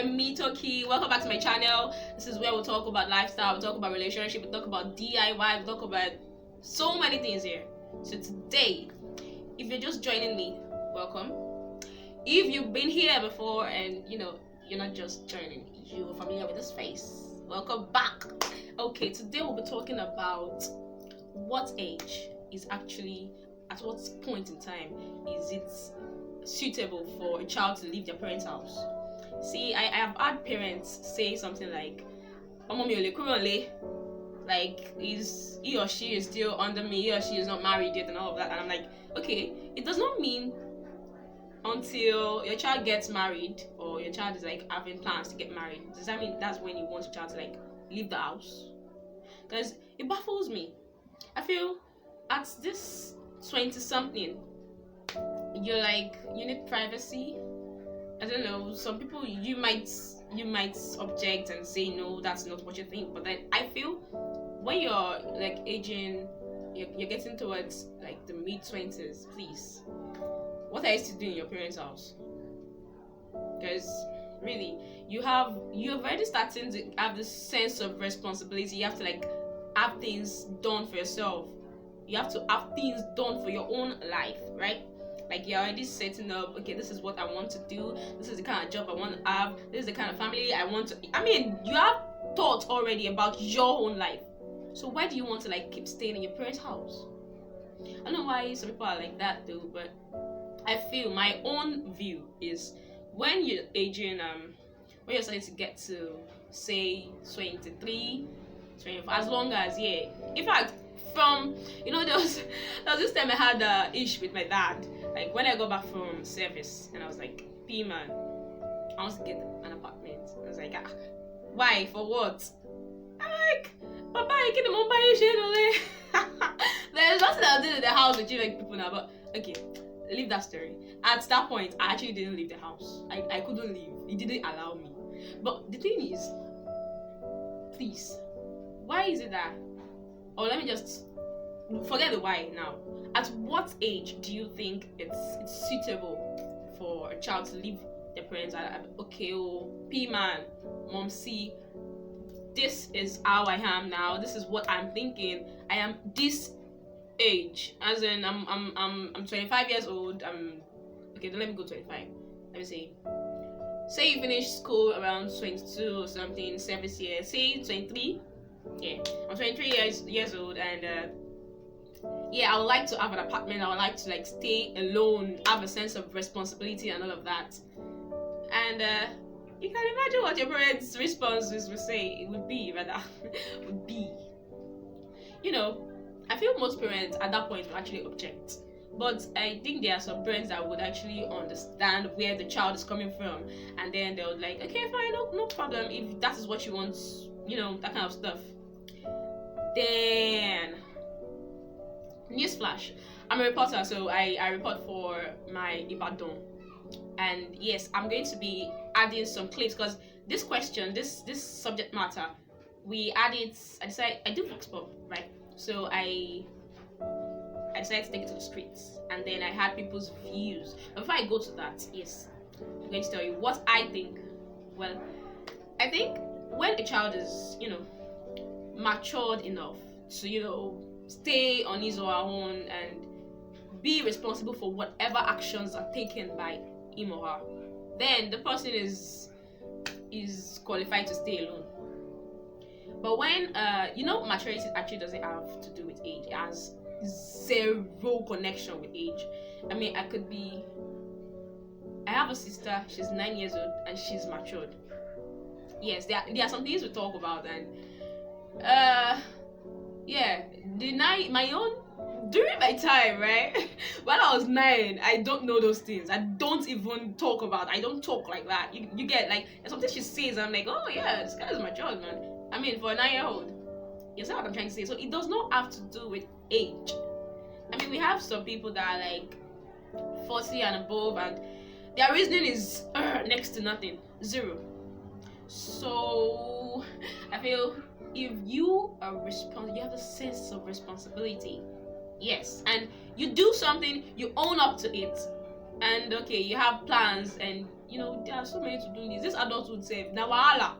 me Toki. Welcome back to my channel. This is where we'll talk about lifestyle, we'll talk about relationship, we'll talk about DIY, we'll talk about so many things here. So today, if you're just joining me, welcome. If you've been here before and you're not just joining, you're familiar with this face, welcome back. Okay, today we'll be talking about what age is actually, at what point in time is it suitable for a child to leave their parents' house. See, I have had parents say something like, like he or she is still under me, he or she is not married yet and all of that, and I'm like, okay, it does not mean until your child gets married or your child is like having plans to get married, does that mean that's when you want your child to like leave the house? Because it baffles me. I feel at this 20-something, you're like, you need privacy. I don't know, some people you might object and say no, that's not what you think, but then I feel when you're like aging, you're getting towards like the mid-20s, please, what are you still doing in your parents' house? Because really, you're already starting to have this sense of responsibility. You have to like have things done for yourself. You have to have things done for your own life, right? Like you're already setting up, okay, this is what I want to do, this is the kind of job I want to have, this is the kind of family I want to, you have thoughts already about your own life. So why do you want to like keep staying in your parents' house? I don't know why some people are like that though, but I feel my own view is when you're aging, when you're starting to get to say 23, 24, as long as, yeah, in fact, from, there was this time I had a issue with my dad. Like when I got back from service and I was like, man, I want to get an apartment. I was like, why? For what? I'm like, Papa, you can't even buy your shit. There's nothing I'll do in the house with you like people now, but okay, leave that story. At that point, I actually didn't leave the house. I couldn't leave. It didn't allow me. But the thing is, please, why is it that, or let me just forget the why now. At what age do you think it's suitable for a child to leave their parents? Okay, P-man, mom, see, this is how I am now. This is what I'm thinking. I am this age, as in I'm 25 years old. Okay, then let me go 25. Let me see. Say you finish school around 22 or something, service year. Say 23. Yeah, I'm 23 years old, and I would like to have an apartment. I would like to like stay alone, have a sense of responsibility and all of that. And you can imagine what your parents' responses would be. I feel most parents at that point will actually object. But I think there are some parents that would actually understand where the child is coming from, and then they would like, okay, fine, no problem, if that is what you want, that kind of stuff. Then, newsflash, I'm a reporter, so I report for my Ibadan, and yes, I'm going to be adding some clips because this question, this subject matter, we added. I do vox pop, right? So I decided to take it to the streets, and then I had people's views. But before I go to that, yes, I'm going to tell you what I think. Well, I think when a child is, matured enough to, stay on his or her own and be responsible for whatever actions are taken by him or her, then the person is qualified to stay alone. But when maturity actually doesn't have to do with age. It has zero connection with age. I have a sister, she's 9 years old and she's matured. Yes, there are some things we talk about, and during my time, right? When I was 9, I don't know those things. I don't even talk about. I don't talk like that. You get like something she says, I'm like, oh yeah, this guy is matured, man. For a 9-year-old, you see what I'm trying to say. So it does not have to do with age. We have some people that are like 40 and above, and their reasoning is next to nothing, zero. So I feel if you are you have a sense of responsibility, yes, and you do something, you own up to it, and okay, you have plans, and there are so many to do this adults would say now wahala.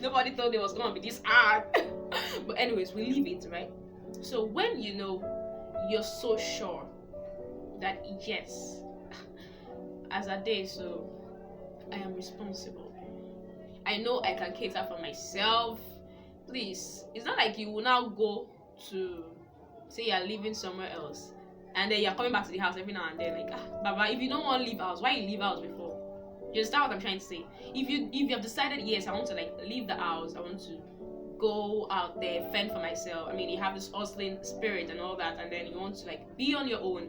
Nobody thought it was gonna be this hard. But anyways, we leave it, right? So when you're so sure that yes, as a day, so I am responsible, I know I can cater for myself. Please, it's not like you will now go to say you're living somewhere else and then you're coming back to the house every now and then, like, Baba, if you don't want to leave house, why you leave house before? You understand what I'm trying to say? If you have decided, yes, I want to like leave the house, I want to go out there, fend for myself. I mean, you have this hustling spirit and all that, and then you want to like be on your own,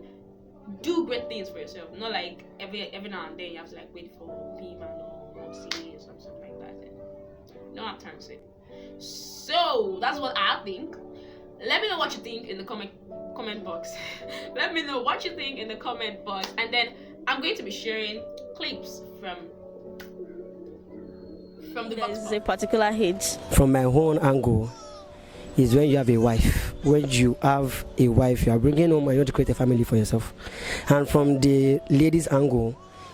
do great things for yourself. Not like every now and then you have to like wait for people or see or something like that. Then you know what I'm trying to say. So that's what I think. Let me know what you think in the comment box. Let me know what you think in the comment box, and then I'm going to be sharing clips from the box. There's a particular age. From my own angle, is when you have a wife. When you have a wife, you are bringing home and you want to create a family for yourself. And from the lady's angle,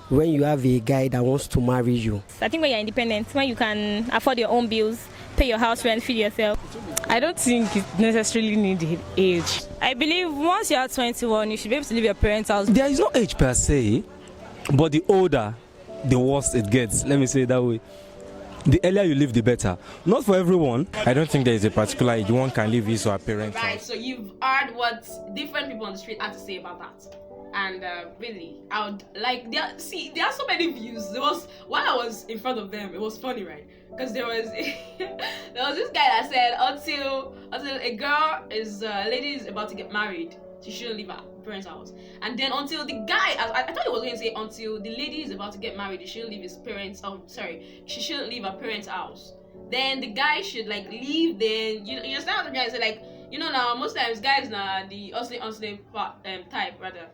when you have a guy that wants to marry you. I think when you're independent, when you can afford your own bills, pay your house rent, feed yourself. I don't think it necessarily need age. I believe once you are 21, you should be able to leave your parents' house. There is no age per se, but the older, the worse it gets. Let me say it that way. The earlier you leave, the better. Not for everyone. I don't think there is a particular age one can leave his or her parents' Right, house. so you've heard what different people on the street had to say about that. And really, I would like, there are so many views. There was, while I was in front of them, it was funny, right? Because there was this guy that said until a girl is a lady is about to get married, she shouldn't leave her parents' house. And then until the guy, I thought he was going to say until the lady is about to get married, she shouldn't leave his parents. She shouldn't leave her parents' house. Then the guy should like leave. Then you understand what I'm trying to say? Like, now most times guys now the hustling type rather.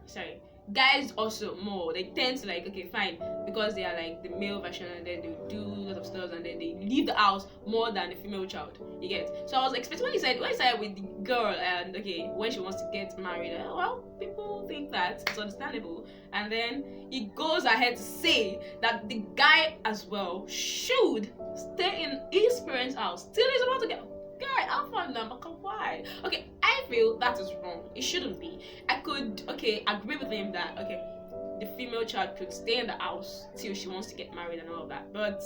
Sorry, guys also more, they tend to like, okay, fine, because they are like the male version, and then they do a lot of stuff, and then they leave the house more than the female child, you get. So I was expecting when he said with the girl, and okay, when she wants to get married, well, people think that it's understandable, and then he goes ahead to say that the guy as well should stay in his parents' house till he's about to get. Guy, I found them. Why? Okay, I feel that is wrong. It shouldn't be. I could, agree with him that, the female child could stay in the house till she wants to get married and all of that. But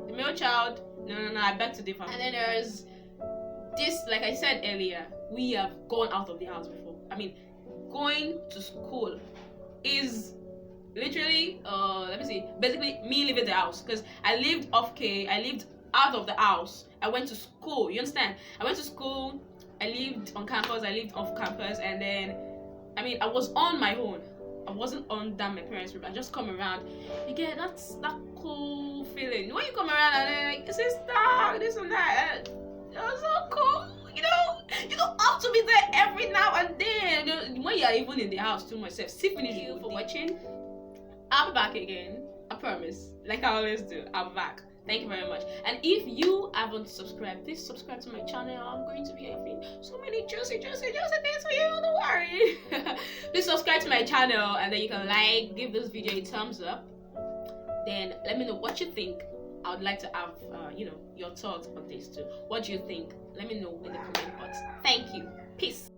the male child, no, I beg to differ. And then there's this, like I said earlier, we have gone out of the house before. I mean, going to school is literally, basically me leaving the house. Because I lived out of the house. I went to school, you understand? I went to school, I lived on campus, I lived off campus, and then, I was on my own. I wasn't under my parents' roof. I just come around. You get that cool feeling. When you come around and then like, sister, this and that, it was so cool. You don't have to be there every now and then. When you are even in the house too much, see finish you for watching. I'll be back again. I promise. Like I always do. I'll be back. Thank you very much. And if you haven't subscribed, please subscribe to my channel. I'm going to be having so many juicy things for you. Don't worry. Please subscribe to my channel, and then you can give this video a thumbs up. Then let me know what you think. I would like to have your thoughts on this too. What do you think? Let me know in the comment box. Thank you. Peace.